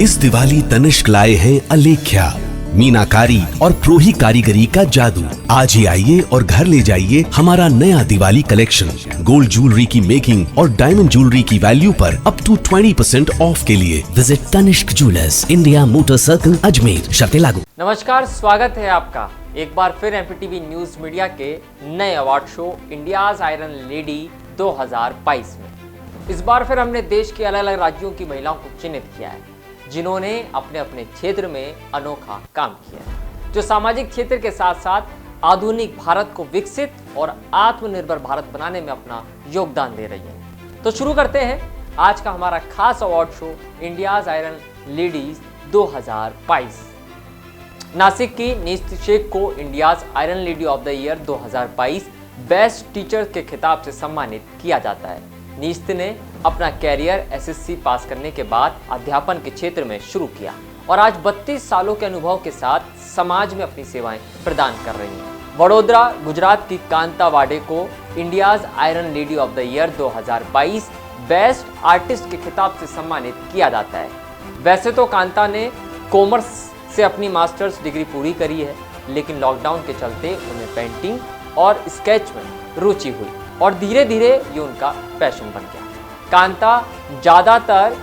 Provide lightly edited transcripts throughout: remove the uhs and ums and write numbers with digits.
इस दिवाली तनिष्क लाए हैं अलेख्या, मीनाकारी और प्रोही कारीगरी का जादू। आज ही आइए और घर ले जाइए हमारा नया दिवाली कलेक्शन। गोल्ड ज्वेलरी की मेकिंग और डायमंड ज्वेलरी की वैल्यू पर अप टू 20% ऑफ के लिए visit Tanishq jewellers, India Motor Circle, Ajmer. शर्तें लागू। नमस्कार, स्वागत है आपका एक बार फिर एमपीटीवी न्यूज मीडिया के नए award show India's iron lady 2022 में। इस बार फिर हमने देश के अलग अलग राज्यों की महिलाओं को चिन्हित किया है जिन्होंने अपने अपने क्षेत्र में अनोखा काम किया है, जो सामाजिक क्षेत्र के साथ साथ आधुनिक भारत को विकसित और आत्मनिर्भर भारत बनाने में अपना योगदान दे रही हैं। तो शुरू करते हैं आज का हमारा खास award show India's iron ladies 2022। Nashik की नीस्त शेख को India's iron lady of the year 2022 best teacher के खिताब से सम्मानित किया जाता है। नीस्त ने अपना कैरियर एसएससी पास करने के बाद अध्यापन के क्षेत्र में शुरू किया और आज 32 सालों के अनुभव के साथ समाज में अपनी सेवाएं प्रदान कर रही हैं। वडोदरा गुजरात की कांता वाडे को India's iron lady of the year 2022 best artist के खिताब से सम्मानित किया जाता है। वैसे तो कांता ने कॉमर्स से अपनी मास्टर्स डिग्री पूरी करी है, लेकिन लॉकडाउन के चलते उन्हें पेंटिंग और स्केच में रुचि हुई और धीरे धीरे ये उनका पैशन बन गया। कांता ज़्यादातर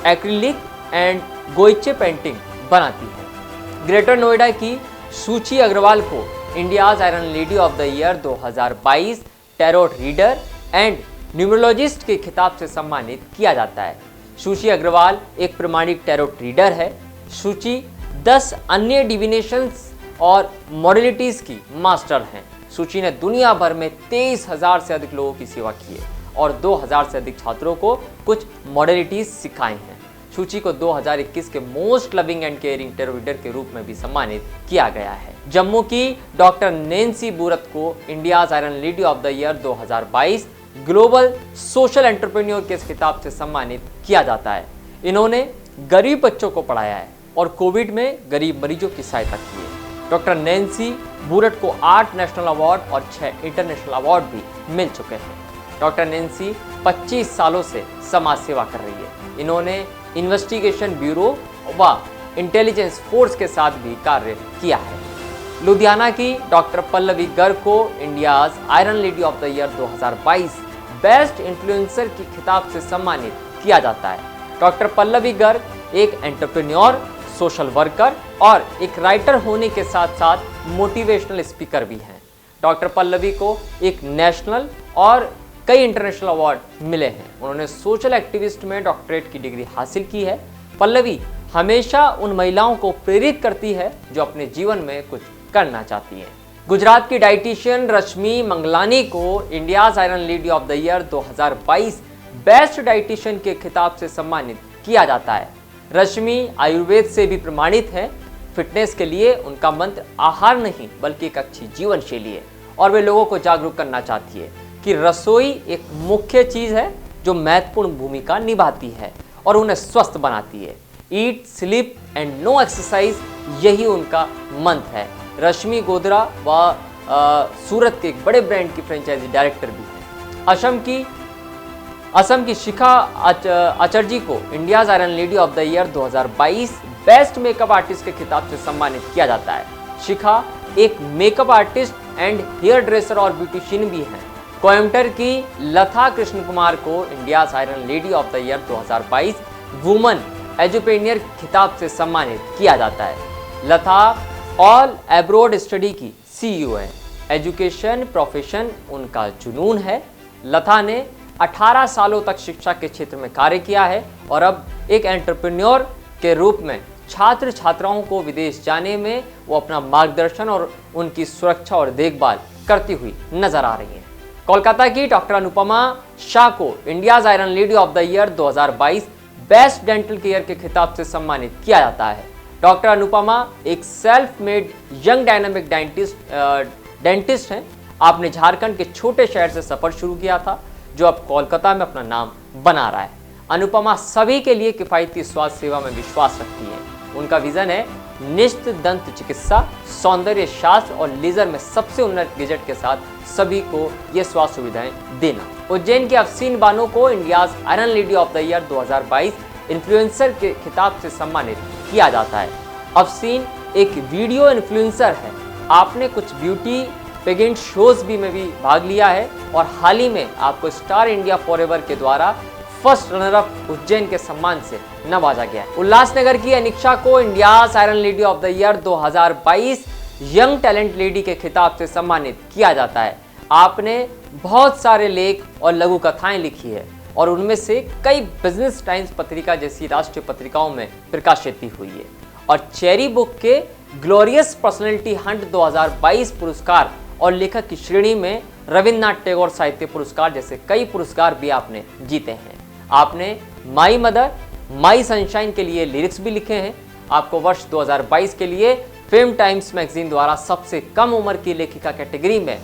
एक्रिलिक एंड गोइचे पेंटिंग बनाती है। ग्रेटर नोएडा की सूची अग्रवाल को India's iron lady of the year 2022 tarot reader and numerologist के खिताब से सम्मानित किया जाता है। सूची अग्रवाल एक प्रमाणिक टैरोट रीडर है। सूची 10 अन्य डिविनेशंस और मॉडलिटीज की मास्टर हैं। सूची ने दुनिया भर में 23,000 से अधिक लोगों की सेवा की है और 2,000 से अधिक छात्रों को कुछ मॉडलिटीज सिखाई हैं। सूची को 2021 के most loving and caring tarot reader के रूप में भी सम्मानित किया गया है। जम्मू की डॉक्टर नैन्सी बूरत को India's iron lady of the year 2022 global social entrepreneur के खिताब से सम्मानित किया जाता है। इन्होंने गरीब बच्चों को पढ़ाया है और कोविड में गरीब मरीजों की सहायता की है। डॉक्टर नैन्सी बूरट को 8 नेशनल अवार्ड और 6 इंटरनेशनल अवार्ड भी मिल चुके हैं। डॉक्टर नैन्सी 25 सालों से समाज सेवा कर रही है। इन्होंने इन्वेस्टिगेशन ब्यूरो व इंटेलिजेंस फोर्स के साथ भी कार्य किया है। लुधियाना की डॉक्टर पल्लवी गर्ग को India's iron lady of the year 2022 best influencer की खिताब से सम्मानित किया जाता है। डॉक्टर पल्लवी गर्ग एक एंटरप्रेन्योर, सोशल वर्कर और एक राइटर होने के साथ साथ मोटिवेशनल स्पीकर भी हैं। डॉक्टर पल्लवी को एक नेशनल और कई इंटरनेशनल अवार्ड मिले हैं। उन्होंने सोशल एक्टिविस्ट में डॉक्टरेट की डिग्री हासिल की है। पल्लवी हमेशा उन महिलाओं को प्रेरित करती है जो अपने जीवन में कुछ करना चाहती हैं। गुजरात की डाइटिशियन रश्मि मंगलानी को India's iron lady of the year 2022 best dietitian के खिताब से सम्मानित किया जाता है। रश्मि आयुर्वेद से भी प्रमाणित है। फिटनेस के लिए उनका मंत्र आहार नहीं बल्कि एक अच्छी जीवन शैली है और वे लोगों को जागरूक करना चाहती है कि रसोई एक मुख्य चीज है जो महत्वपूर्ण भूमिका निभाती है और उन्हें स्वस्थ बनाती है। ईट, स्लीप एंड नो एक्सरसाइज, यही उनका मंत्र है। रश्मि गोधरा व सूरत के एक बड़े ब्रांड की फ्रेंचाइजी डायरेक्टर भी है। असम की शिखा आचार्य को India's iron lady of the year 2022 best makeup artist के खिताब से सम्मानित किया जाता है। शिखा एक makeup artist and hair dresser और ब्यूटिशियन भी हैं। कोयम्बटूर की लता कृष्ण कुमार को India's iron lady of the year 2022 woman edupreneur खिताब से सम्मानित किया जाता है। लता ऑल एब्रोड स्टडी की सीईओ है। एजुकेशन प्रोफेशन उनका जुनून है। लता ने 18 सालों तक शिक्षा के क्षेत्र में कार्य किया है और अब एक एंटरप्रेन्योर के रूप में छात्र छात्राओं को विदेश जाने में वो अपना मार्गदर्शन और उनकी सुरक्षा और देखभाल करती हुई नजर आ रही हैं। कोलकाता की डॉक्टर अनुपमा शाह को India's iron lady of the year 2022 best dental care के खिताब से सम्मानित किया जाता है। डॉक्टर अनुपमा एक self made young dynamic dentist हैं। आपने झारखंड के छोटे शहर से सफर शुरू किया था जो अब कोलकाता में अपना नाम बना रहा है। अनुपमा सभी के लिए किफायती स्वास्थ्य सेवा में विश्वास रखती हैं। उनका विजन है निश्चित दंत चिकित्सा, सौंदर्य शास्त्र और लेजर में सबसे उन्नत गैजेट के साथ सभी को ये स्वास्थ्य सुविधाएं देना। उज्जैन की अफसीन बानो को India's iron lady of the year 2022 influencer के खिताब से सम्मानित किया जाता है। अफसीन एक वीडियो इन्फ्लुएंसर है, आपने कुछ ब्यूटी पेजेंट शोज में भी भाग लिया है और हाल ही में आपको स्टार इंडिया फॉरएवर के द्वारा फर्स्ट रनर अप उज्जैन के सम्मान से नवाजा गया है। उल्लासनगर की अनिक्षा को India's iron lady of the year 2022 young talent lady के खिताब से सम्मानित किया जाता है। आपने बहुत सारे लेख और लघु कथाएं लिखी है और उनमें से कई बिजनेस टाइम्स पत्रिका जैसी राष्ट्रीय पत्रिकाओं में प्रकाशित भी हुई है और चेरी बुक के ग्लोरियस पर्सनैलिटी हंट 2022 पुरस्कार और लेखक की श्रेणी में रविन्द्रनाथ टैगोर साहित्य पुरस्कार जैसे कई पुरस्कार भी आपने जीते हैं। आपने माई मदर, माई सनशाइन के लिए लिरिक्स भी लिखे हैं। आपको वर्ष 2022 के लिए फेम टाइम्स मैगजीन द्वारा सबसे कम उम्र की लेखिका कैटेगरी में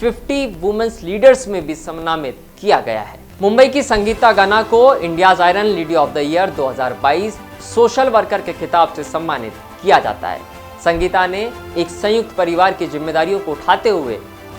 50 वुमेन्स लीडर्स में भी सम्मानित किया गया है। मुंबई की संगीता गाना को India's iron lady of the year 2022 social worker के खिताब से सम्मानित किया जाता है। संगीता ने एक संयुक्त परिवार की जिम्मेदारियों को उठाते हुए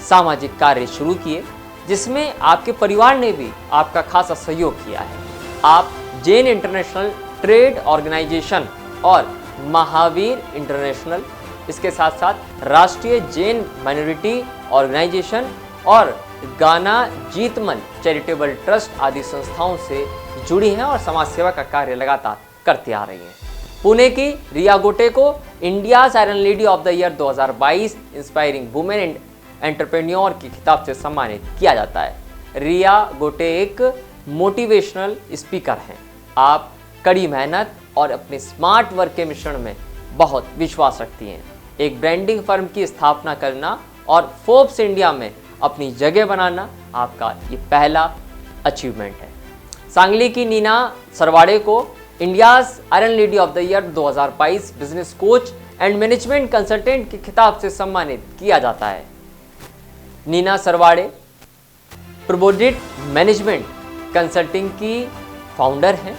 सामाजिक कार्य शुरू किए, जिसमें आपके परिवार ने भी आपका खासा सहयोग किया है। आप जैन इंटरनेशनल ट्रेड ऑर्गेनाइजेशन और महावीर इंटरनेशनल, इसके साथ साथ राष्ट्रीय जैन माइनॉरिटी ऑर्गेनाइजेशन और गाना जीतमन चैरिटेबल ट्रस्ट आदि संस्थाओं से जुड़ी हैं और समाज सेवा का कार्य लगातार करती आ रही हैं। पुणे की रिया गोटे को India's iron lady of the year 2022 inspiring women and entrepreneur की खिताब से सम्मानित किया जाता है। रिया गोटे एक मोटिवेशनल स्पीकर हैं। आप कड़ी मेहनत और अपने स्मार्ट वर्क के मिश्रण में बहुत विश्वास रखती हैं। एक ब्रांडिंग फर्म की स्थापना करना और फोर्ब्स इंडिया में अपनी जगह बनाना आपका ये पहला अचीवमेंट है। सांगली की नीना सरवाड़े को India's iron lady of the year 2022 business coach and management consultant के खिताब से सम्मानित किया जाता है। नीना सरवाड़े प्रोबोडिट मैनेजमेंट कंसल्टिंग की फाउंडर हैं।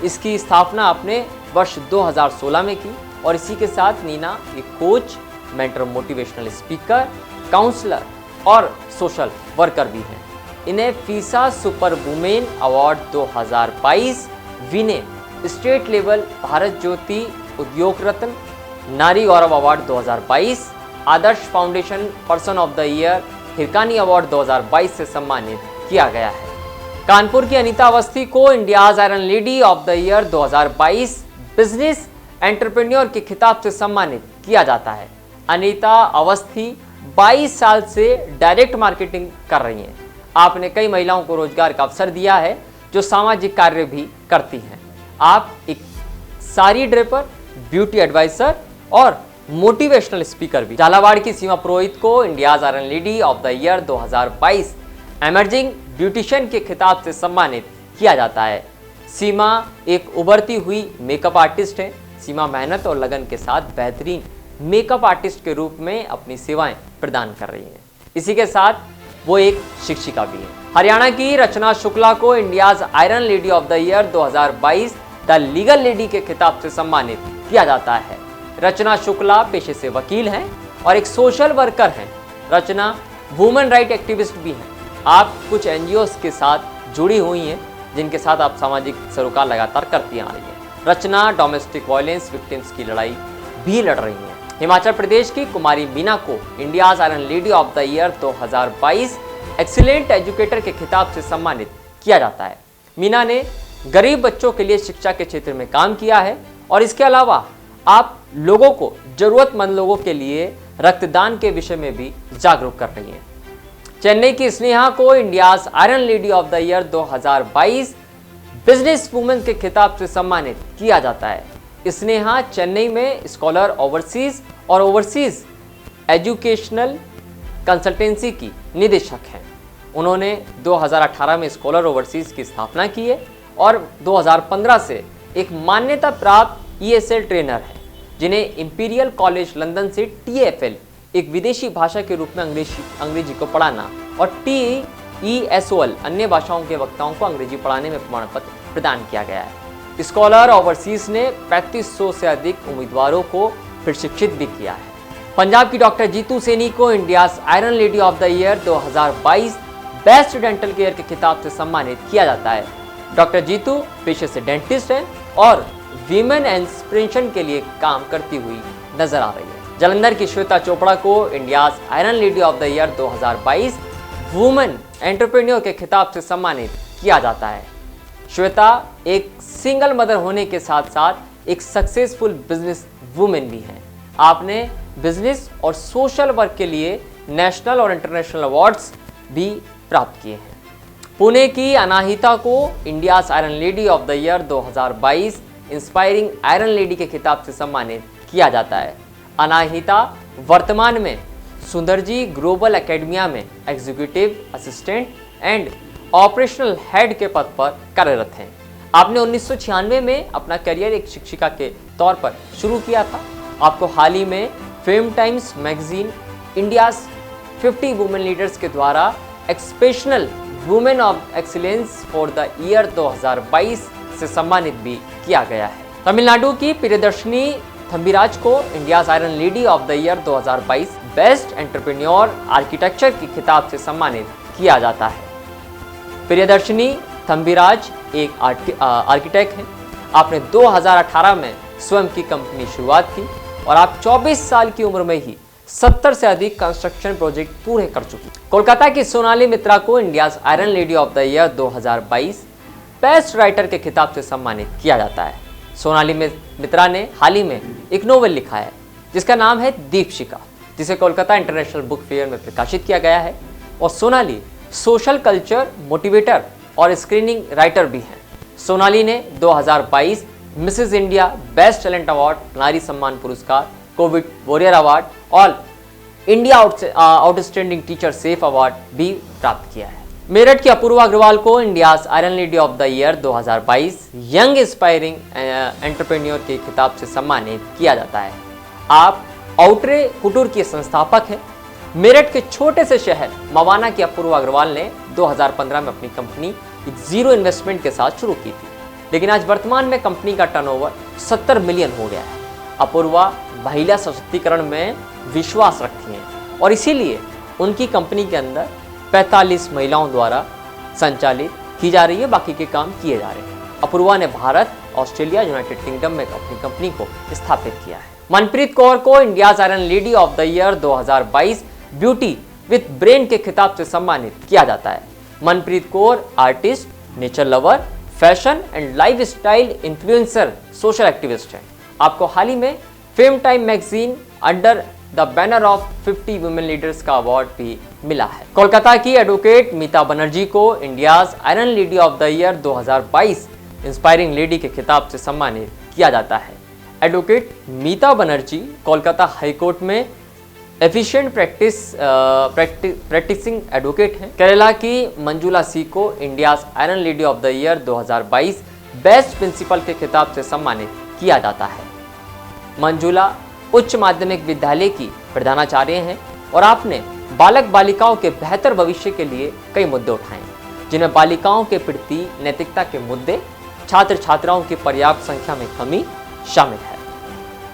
इसकी स्थापना आपने वर्ष 2016 में की और इसी के साथ नीना एक coach, mentor, motivational speaker, counsellor और सोशल वर्कर भी हैं। इन्हें फीसा सुपर वुमेन अवार्ड 2022, विने state level Bharat Jyoti Udyog Ratna, Nari Gaurav award 2022, Adarsh foundation person of the year Hirkani award 2022 से सम्मानित किया गया है। कानपुर की अनीता अवस्थी को India's iron lady of the year 2022 business entrepreneur के खिताब से सम्मानित किया जाता है। अनीता अवस्थी 22 साल से डायरेक्ट मार्केटिंग कर रही हैं। आपने कई महिलाओं को रोजगार का अवसर दिया है जो सामाजिक कार्य भी करती हैं। आप एक साड़ी ड्रेपर, ब्यूटी एडवाइजर और मोटिवेशनल स्पीकर भी। झालावाड़ की सीमा पुरोहित को India's iron lady of the year 2022 emerging beautician के खिताब से सम्मानित किया जाता है। सीमा एक उभरती हुई मेकअप आर्टिस्ट है। सीमा मेहनत और लगन के साथ बेहतरीन मेकअप आर्टिस्ट के रूप में अपनी सेवाएं प्रदान कर रही हैं। इसी के साथ वो एक शिक्षिका भी है। हरियाणा की रचना शुक्ला को India's iron lady of the year 2022 the legal lady के खिताब से सम्मानित किया जाता है। रचना शुक्ला पेशे से वकील हैं और एक सोशल वर्कर हैं। रचना वुमेन राइट एक्टिविस्ट भी हैं। आप कुछ एनजीओस के साथ जुड़ी हुई हैं जिनके साथ आप सामाजिक सरोकार लगातार करती आ रही हैं। रचना डोमेस्टिक वायलेंस विक्टिम्स की लड़ाई भी लड़ रही हैं। हिमाचल प्रदेश की कुमारी मीना को India's iron lady of the year 2022 excellent educator के खिताब से सम्मानित किया जाता है। मीना ने गरीब बच्चों के लिए शिक्षा के क्षेत्र में काम किया है और इसके अलावा आप लोगों को, जरूरतमंद लोगों के लिए रक्तदान के विषय में भी जागरूक कर रही हैं। चेन्नई की स्नेहा को India's iron lady of the year 2022 business women के खिताब से सम्मानित किया जाता है। स्नेहा चेन्नई में स्कॉलर ओवरसीज और ओवरसीज एजुकेशनल कंसल्टेंसी की निदेशक हैं। उन्होंने 2018 में स्कॉलर ओवरसीज की स्थापना की है और 2015 से एक मान्यता प्राप्त ESL ट्रेनर हैं, जिन्हें इंपीरियल कॉलेज लंदन से TEFL एक विदेशी भाषा के रूप में अंग्रेजी को पढ़ाना और TESOL अन्य भाषाओं के वक्ताओं को अंग्रेजी पढ़ाने में प्रमाण पत्र प्रदान किया गया है। स्कॉलर ओवरसीज ने 3500 से अधिक उम्मीदवारों को प्रशिक्षित भी किया है। पंजाब की डॉक्टर जीतू सैनी को India's iron lady of the year 2022 best dental care के खिताब से सम्मानित किया जाता है। डॉक्टर जीतू पेशे से डेंटिस्ट हैं और वीमेन इंस्पिरेशन के लिए काम करती हुई नजर आ रही है। जालंधर की श्वेता चोपड़ा को India's iron lady of the year 2022 women entrepreneur के खिताब से सम्मानित किया जाता है। श्वेता एक सिंगल मदर होने के साथ साथ एक सक्सेसफुल बिजनेस वुमेन भी हैं। आपने बिजनेस और सोशल वर्क के लिए नेशनल और इंटरनेशनल अवार्ड्स भी प्राप्त किए हैं। पुणे की अनाहिता को India's iron lady of the year 2022 inspiring iron lady के खिताब से सम्मानित किया जाता है। अनाहिता वर्तमान में सुंदरजी ग्लोबल एकेडमिया में executive assistant and operational head के पद पर कार्यरत हैं। आपने 1996 में अपना करियर एक शिक्षिका के तौर पर शुरू किया था। आपको हाल ही में fame times magazine India's 50 women leaders के द्वारा exceptional women of excellence for the year 2022 से सम्मानित भी किया गया है। तमिलनाडु की प्रियदर्शनी थम्बीराज को India's iron lady of the year 2022 best entrepreneur architecture के खिताब से सम्मानित किया जाता है। प्रियदर्शनी थम्बीराज एक आर्किटेक्ट हैं। आपने 2018 में स्वयं की कंपनी शुरुआत की और आप 24 साल की उम्र में ही 70 से अधिक कंस्ट्रक्शन प्रोजेक्ट पूरे कर चुकी। कोलकाता की सोनाली मित्रा को India's iron lady of the year 2022 best writer के खिताब से सम्मानित किया जाता है। सोनाली मित्रा ने हाल ही में एक नोवेल लिखा है जिसका नाम है दीपशिखा, जिसे कोलकाता इंटरनेशनल बुक फेयर में प्रकाशित किया गया है। और सोनाली सोशल कल्चर मोटिवेटर और स्क्रीनिंग राइटर भी हैं। सोनाली ने 2022 Mrs India best talent award, नारी सम्मान पुरस्कार, कोविड वॉरियर अवार्ड और India outstanding teacher safe award भी प्राप्त किया है। मेरठ की अपूर्वा अग्रवाल को India's iron lady of the year 2022 young inspiring entrepreneur के खिताब से सम्मानित किया जाता है। आप आउटरे कुटूर की संस्थापक हैं। मेरठ के छोटे से शहर मवाना की अपूर्वा अग्रवाल ने 2015 में अपनी कंपनी जीरो इन्वेस्टमेंट के साथ शुरू की थी, लेकिन आज वर्तमान में कंपनी का टर्नओवर 70 मिलियन हो गया है। अपूर्वा महिला सशक्तिकरण में विश्वास रखती हैं और इसीलिए उनकी कंपनी के अंदर 45 महिलाओं द्वारा संचालित की जा रही है, बाकी के काम किए जा रहे हैं। अपूर्वा ने भारत, ऑस्ट्रेलिया, यूनाइटेड किंगडम में अपनी कंपनी को स्थापित किया है। मनप्रीत कौर को India's iron lady of the year 2022 beauty with brain के खिताब से सम्मानित किया जाता है। Manpreet Kaur artist, nature lover, fashion and life style influencer, social activist हैं। आपको हाल ही में fame time magazine under the banner of 50 women leaders का अवार्ड भी मिला है। कोलकाता की एडवोकेट मीता बनर्जी को India's iron lady of the year 2022 inspiring lady के खिताब से सम्मानित किया जाता है। एडवोकेट मीता बनर्जी कोलकाता हाईकोर्ट में एफिशिएंट प्रैक्टिसिंग एडवोकेट हैं। केरला की मंजुला सी को India's iron lady of the year 2022 best principal के खिताब से सम्मानित किया जाता है। मंजुला उच्च माध्यमिक विद्यालय की प्रधानाचार्य हैं और आपने बालक बालिकाओं के बेहतर भविष्य के लिए कई मुद्दे उठाए, जिनमें बालिकाओं के प्रति नैतिकता के मुद्दे, छात्र छात्राओं की पर्याप्त संख्या में कमी शामिल है।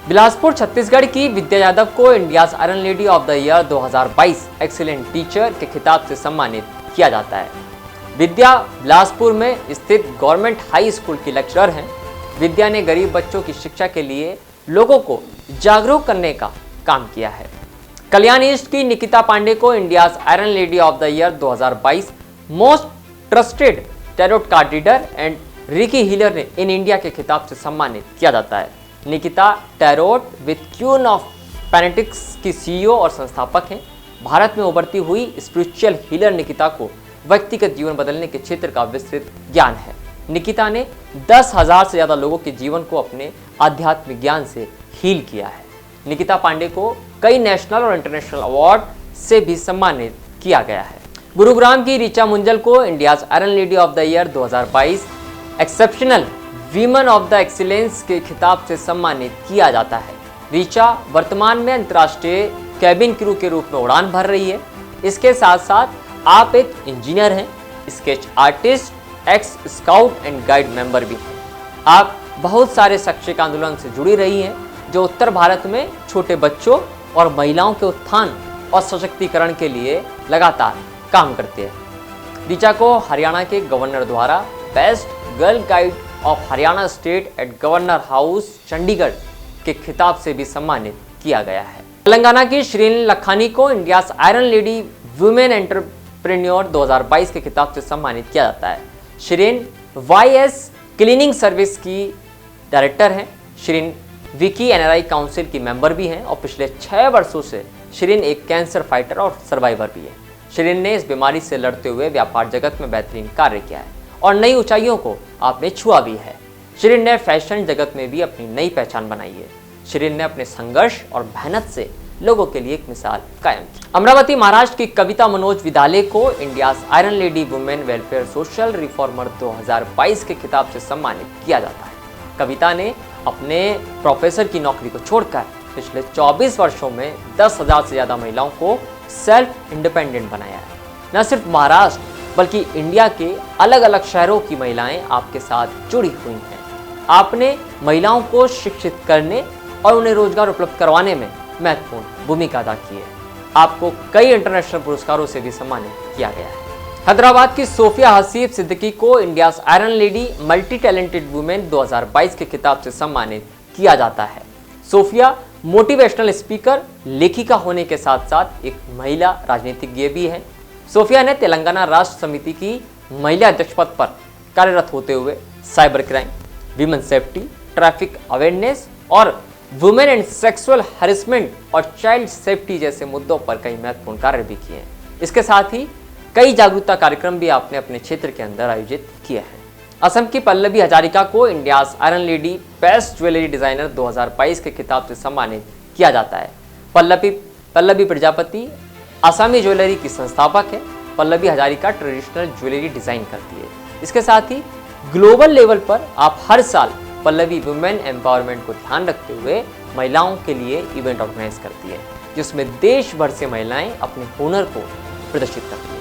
बिलासपुर छत्तीसगढ़ की विद्या यादव को India's iron lady of the year 2022 excellent teacher के खिताब से सम्मानित किया जाता है। विद्या बिलासपुर में स्थित गवर्नमेंट हाई स्कूल की लेक्चरर हैं। विद्या ने गरीब बच्चों की शिक्षा के लिए लोगों को जागरूक करने का काम किया है। कल्याण ईस्ट की निकिता पांडे को India's iron lady of the year 2022 most trusted tarot card reader and Ricky healer ने इन इंडिया के खिताब से सम्मानित किया जाता है। Nikita tarot with queen of pentacles की सीईओ और संस्थापक हैं। भारत में उभरती हुई स्पिरिचुअल हीलर निकिता को व्यक्तिगत जीवन बदलने के क्षेत्र का विस्तृत ज्ञान है। निकिता ने 10,000 से ज़्यादा लोगों के जीवन को अपने आध्यात्मिक ज्ञान से हील किया है। निकिता पांडे को कई नेशनल और इंटरनेशनल अवार्ड से भी सम्मानित किया गया है। गुरुग्राम की ऋचा मुंजल को India's iron lady of the year 2022 exceptional women of the excellence के खिताब से सम्मानित किया जाता है। ऋचा वर्तमान में अंतर्राष्ट्रीय कैबिन क्रू के रूप में उड़ान भर रही है। इसके साथ साथ आप एक इंजीनियर हैं, sketch artist, x scout and guide member भी हैं। आप बहुत सारे शैक्षिक आंदोलन से जुड़ी रही हैं जो उत्तर भारत में छोटे बच्चों और महिलाओं के उत्थान और सशक्तिकरण के लिए लगातार काम करते हैं। ऋचा को हरियाणा के गवर्नर द्वारा best girl guide of Haryana state at governor house Chandigarh के खिताब से भी सम्मानित किया गया है। तेलंगाना की श्रीन लखानी को India's iron lady women entrepreneur 2022 के खिताब से सम्मानित किया जाता है। श्रीन वाईएस क्लीनिंग सर्विस की डायरेक्टर हैं। श्रीन विकी एनआरआई काउंसिल की मेंबर भी हैं और पिछले 6 वर्षों से श्रीन एक कैंसर फाइटर और सर्वाइवर भी है। श्रीन ने इस बीमारी से लड़ते हुए व्यापार जगत में बेहतरीन कार्य किया है और नई ऊंचाइयों को आपने छुआ भी है। श्रीन ने फैशन जगत में भी अपनी नई पहचान बनाई है। श्रीन ने अपने संघर्ष और मेहनत से लोगों के लिए एक मिसाल कायम की। अमरावती महाराष्ट्र की कविता मनोज विद्यालय को India's iron lady women welfare social reformer 2022 के खिताब से सम्मानित किया जाता है। कविता ने अपने प्रोफेसर की नौकरी को छोड़कर पिछले 24 वर्षों में 10,000 से ज़्यादा महिलाओं को सेल्फ इंडिपेंडेंट बनाया है। न सिर्फ महाराष्ट्र बल्कि इंडिया के अलग अलग शहरों की महिलाएं आपके साथ जुड़ी हुई हैं। आपने महिलाओं को शिक्षित करने और उन्हें रोजगार उपलब्ध करवाने में महत्वपूर्ण भूमिका अदा की है। आपको कई इंटरनेशनल पुरस्कारों से भी सम्मानित किया गया है। हैदराबाद की सोफिया हसीब सिद्दीकी को India's iron lady multi talented women 2022 के खिताब से सम्मानित किया जाता है। सोफिया मोटिवेशनल स्पीकर, लेखिका होने के साथ साथ एक महिला राजनीतिज्ञ भी है। सोफिया ने तेलंगाना राष्ट्र समिति की महिला अध्यक्ष पद पर कार्यरत होते हुए cyber crime, women safety, traffic awareness और वुमेन एंड सेक्सुअल हैरेसमेंट और चाइल्ड सेफ्टी जैसे मुद्दों पर कई महत्वपूर्ण कार्य भी किए हैं। इसके साथ ही कई जागरूकता कार्यक्रम भी आपने अपने क्षेत्र के अंदर आयोजित किए हैं। असम की पल्लवी हजारिका को India's iron lady best jewellery designer 2022 के खिताब से सम्मानित किया जाता है। पल्लवी प्रजापति असमी ज्वेलरी की संस्थापक है। Pallavi Hazarika traditional jewellery design करती है। इसके साथ ही ग्लोबल लेवल पर आप हर साल पल्लवी वुमेन एम्पावरमेंट को ध्यान रखते हुए महिलाओं के लिए इवेंट ऑर्गेनाइज करती है, जिसमें देश भर से महिलाएं अपने हुनर को प्रदर्शित करती हैं।